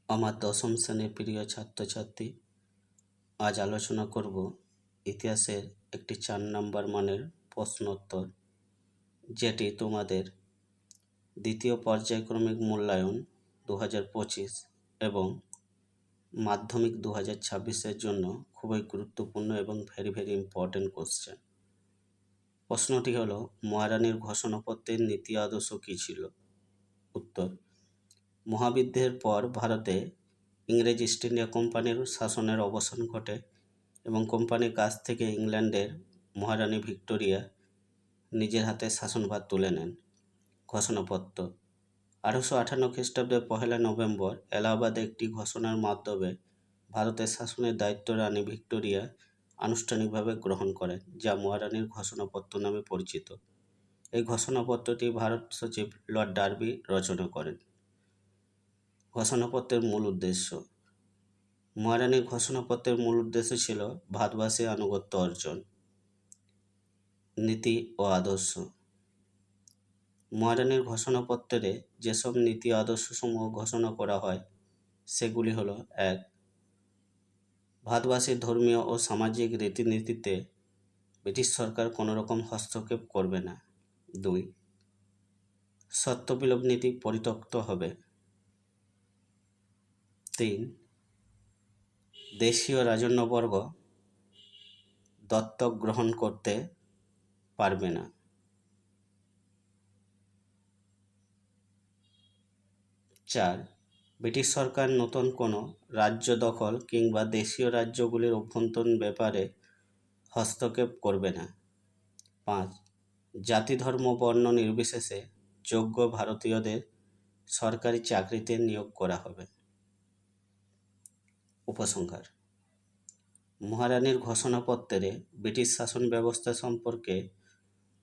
আমার দশম শ্রেণীর প্রিয় ছাত্রছাত্রী, আজ আলোচনা করব ইতিহাসের একটি 4 নম্বর মানের প্রশ্নোত্তর, যেটি তোমাদের দ্বিতীয় পর্যায়ক্রমিক মূল্যায়ন 2025 এবং মাধ্যমিক 2026-এর জন্য খুবই গুরুত্বপূর্ণ এবং ভেরি ইম্পর্টেন্ট কোশ্চেন। প্রশ্নটি হলো, মহারানীর ঘোষণাপত্রের নীতি আদর্শ কী ছিল? উত্তর: মহাবিদ্রোহের পর ভারতে ইংরেজ ইস্ট ইন্ডিয়া কোম্পানির শাসনের অবসান ঘটে এবং কোম্পানির কাছ থেকে ইংল্যান্ডের মহারানী ভিক্টোরিয়া নিজের হাতে শাসনভার তুলে নেন। ঘোষণাপত্র: 1858 খ্রিস্টাব্দের 1 নভেম্বর এলাহাবাদে একটি ঘোষণার মাধ্যমে ভারতের শাসনের দায়িত্ব রানী ভিক্টোরিয়া আনুষ্ঠানিকভাবে গ্রহণ করেন, যা মহারানীর ঘোষণাপত্র নামে পরিচিত। এই ঘোষণাপত্রটি ভারত সচিব লর্ড ডার্বি রচনা করেন। ঘোষণাপত্রের মূল উদ্দেশ্য: মহারানীর ঘোষণাপত্রের মূল উদ্দেশ্য ছিল ভারতবাসীর আনুগত্য অর্জন। নীতি ও আদর্শ: মহারানীর ঘোষণাপত্রে যেসব নীতি আদর্শসমূহ ঘোষণা করা হয় সেগুলি হলো: 1. ভারতবাসীর ধর্মীয় ও সামাজিক রীতিনীতিতে ব্রিটিশ সরকার কোনো রকম হস্তক্ষেপ করবে না। 2. সত্যবিলোপ নীতি পরিত্যক্ত হবে। 3. দেশীয় রাজন্যবর্গ দত্তক গ্রহণ করতে পারবে না। 4. ব্রিটিশ সরকার নতুন কোনো রাজ্য দখল কিংবা দেশীয় রাজ্যগুলির অভ্যন্তরীণ ব্যাপারে হস্তক্ষেপ করবে না। 5. জাতি ধর্ম বর্ণ নির্বিশেষে যোগ্য ভারতীয়দের সরকারি চাকরিতে নিয়োগ করা হবে। উপসংহার: মহারানীর ঘোষণাপত্রে ব্রিটিশ শাসন ব্যবস্থা সম্পর্কে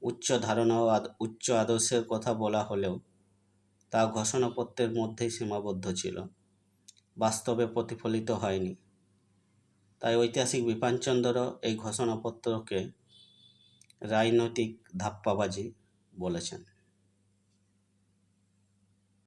উচ্চ ধারণা ও উচ্চ আদর্শের কথা বলা হলেও তা ঘোষণাপত্রের মধ্যেই সীমাবদ্ধ ছিল, বাস্তবে প্রতিফলিত হয়নি। তাই ঐতিহাসিক বিপিনচন্দ্র এই ঘোষণাপত্রকে রাজনৈতিক ধাপ্পাবাজি বলেছেন।